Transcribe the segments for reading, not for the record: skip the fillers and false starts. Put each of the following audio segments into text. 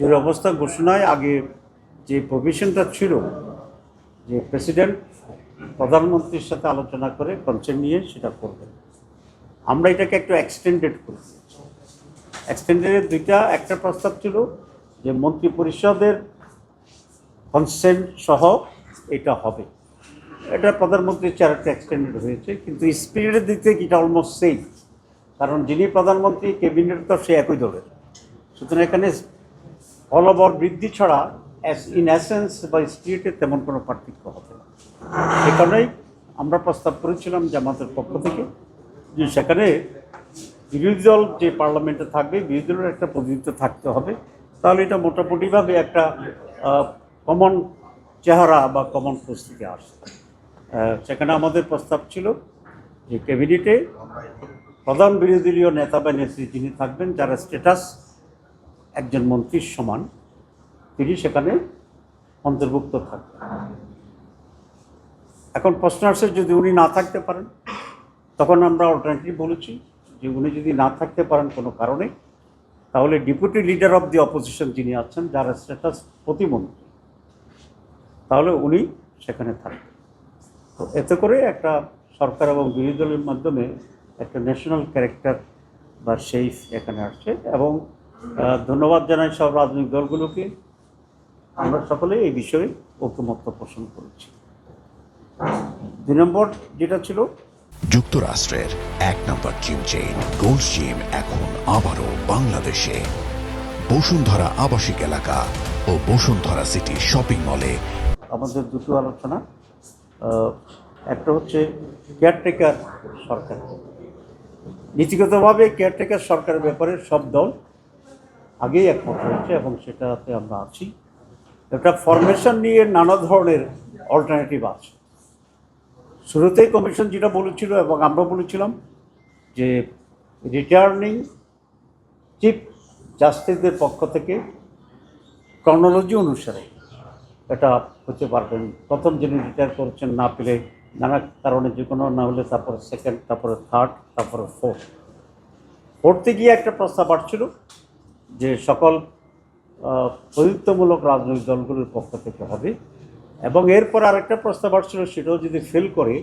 জরুরি অবস্থা ঘোষণায় আগে যে প্রভিশনটা ছিল যে প্রেসিডেন্ট প্রধানমন্ত্রীর সাথে আলোচনা করে কনসেন্ট নিয়ে সেটা করবেন, আমরা এটাকে একটু এক্সটেন্ডেড করি। এক্সটেন্ডেডের একটা প্রস্তাব ছিল যে মন্ত্রী পরিষদের কনসেন্ট সহ এটা হবে। এটা প্রধানমন্ত্রীর চেয়ারটা এক্সটেন্ডেড হয়েছে, কিন্তু স্পিরিটের দিক থেকে এটা অলমোস্ট সেম, কারণ যিনি প্রধানমন্ত্রী ক্যাবিনেট তো সে একই দলের। সুতরাং এখানে ফলবল বৃদ্ধি ছাড়া ইন এসেন্স বা স্পিরিটে তেমন কোনো পার্থক্য হবে না। সে কারণেই আমরা প্রস্তাব করেছিলাম জামাতের পক্ষ থেকে যে সেখানে বিরোধী দল যে পার্লামেন্টে থাকবে বিরোধী দলের একটা প্রতিনিধিত্ব থাকতে হবে, তাহলে এটা মোটামুটিভাবে একটা কমন চেহারা বা কমন পরিস্থিতি আসবে। সেখানে আমাদের প্রস্তাব ছিল যে ক্যাবিনেটে প্রধান বিরোধী দলীয় নেতা বা নেত্রী যিনি থাকবেন, যারা স্ট্যাটাস একজন মন্ত্রীর সমান, তিনি সেখানে অন্তর্ভুক্ত থাকবেন। এখন প্রশ্ন আসছে যদি উনি না থাকতে পারেন, তখন আমরা অল্টারনেটিভ বলেছি যে উনি যদি না থাকতে পারেন কোনো কারণে, তাহলে deputy leader of the opposition যিনি আছেন, যার স্ট্যাটাস প্রতিমন্ত্রী, তাহলে উনি সেখানে থাকবেন। তো এতে করে একটা সরকার এবং বিরোধী দলের মাধ্যমে একটা ন্যাশনাল ক্যারেক্টার বা সেই এখানে আসছে। এবং ধন্যবাদ জানাই সব রাজনৈতিক দলগুলোকে, আমরা সকলে এই বিষয়ে ঐকমত্য পোষণ করেছি। 2 নম্বর যেটা ছিল, যুক্তরাষ্ট্রের 1 নম্বর জিম চেইন গোল্ড জিম এখন আবারও বাংলাদেশে। বসুন্ধরা আবাসিক এলাকা ও বসুন্ধরা সিটি শপিং মলে আমাদের দুটো আলোচনা। একটা হচ্ছে কেয়ারটেকার সরকার। নীতিগতভাবে কেয়ারটেকার সরকারের ব্যাপারে সব দল আগেই একমত হয়েছে এবং সেটাতে আমরা আছি। একটা ফরমেশন নিয়ে নানা ধরনের অল্টারনেটিভ আছে। শুরুতেই কমিশন যেটা বলেছিল এবং আমরা বলেছিলাম যে রিটার্নিং চিফ জাস্টিসদের পক্ষ থেকে ক্রনোলজি অনুসারে এটা হতে পারবেন। প্রথম যিনি রিটায়ার করেছেন না পেলে নানা কারণে যে কোনো না হলে তারপরে সেকেন্ড, তারপরে থার্ড, তারপরে ফোর্থে গিয়ে একটা প্রস্তাব আসছিল যে সকল প্রযুক্তমূলক রাজনৈতিক দলগুলোর পক্ষ থেকে হবে। এবং এরপর আরেকটা প্রস্তাব আসছিল, সেটাও যদি ফেল করে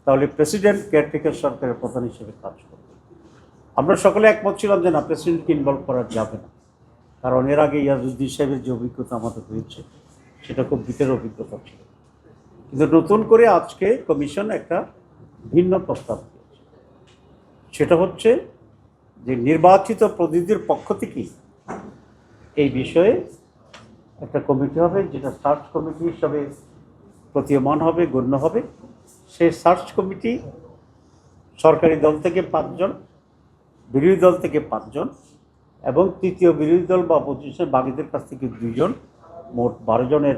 তাহলে প্রেসিডেন্ট কেয়ারটেকার সরকারের প্রধান হিসেবে কাজ করবে। আমরা সকলে একমত ছিলাম যে না, প্রেসিডেন্টকে ইনভলভ করা যাবে না, কারণ এর আগে ইয়াজউদ্দিন সাহেবের যে অভিজ্ঞতা আমাদের হয়েছে সেটা খুব বিতের অভিজ্ঞতা ছিল। কিন্তু নতুন করে আজকে কমিশন একটা ভিন্ন প্রস্তাব দিয়েছে, সেটা হচ্ছে যে নির্বাচিত প্রতিনিধির পক্ষ থেকেই এই বিষয়ে একটা কমিটি হবে, যেটা সার্চ কমিটি হিসাবে প্রতীয়মান হবে, গণ্য হবে। সেই সার্চ কমিটি সরকারি দল থেকে 5 জন, বিরোধী দল থেকে 5 জন এবং তৃতীয় বিরোধী দল বা অপোজিশন বাকিদের কাছ থেকে 2 জন, মোট 12 জনের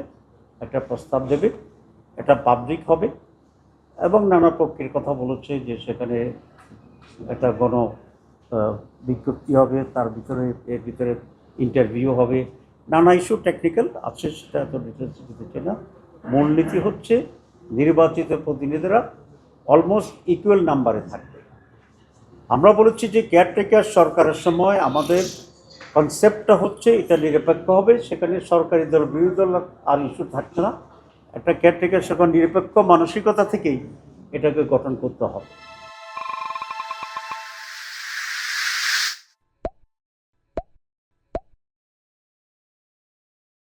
একটা প্রস্তাব দেবে। এটা পাবলিক হবে এবং নানা পক্ষের কথা বলেছে যে সেখানে একটা বিজ্ঞপ্তি হবে, এর ভিতরে ইন্টারভিউ হবে, নানা ইস্যু টেকনিক্যাল আছে, সেটা এত ডিটেলস দিতে না। মূলনীতি হচ্ছে নির্বাচিত প্রতিনিধিরা অলমোস্ট ইকুয়াল নাম্বারে থাকবে। আমরা বলেছি যে কেয়ারটেকার সরকারের সময় আমাদের কনসেপ্টটা হচ্ছে এটা নিরপেক্ষ হবে, সেখানে সরকারি দল বিরোধী দল আর ইস্যু থাকছে না। একটা কেয়ারটেকার সরকার নিরপেক্ষ মানসিকতা থেকেই এটাকে গঠন করতে হবে।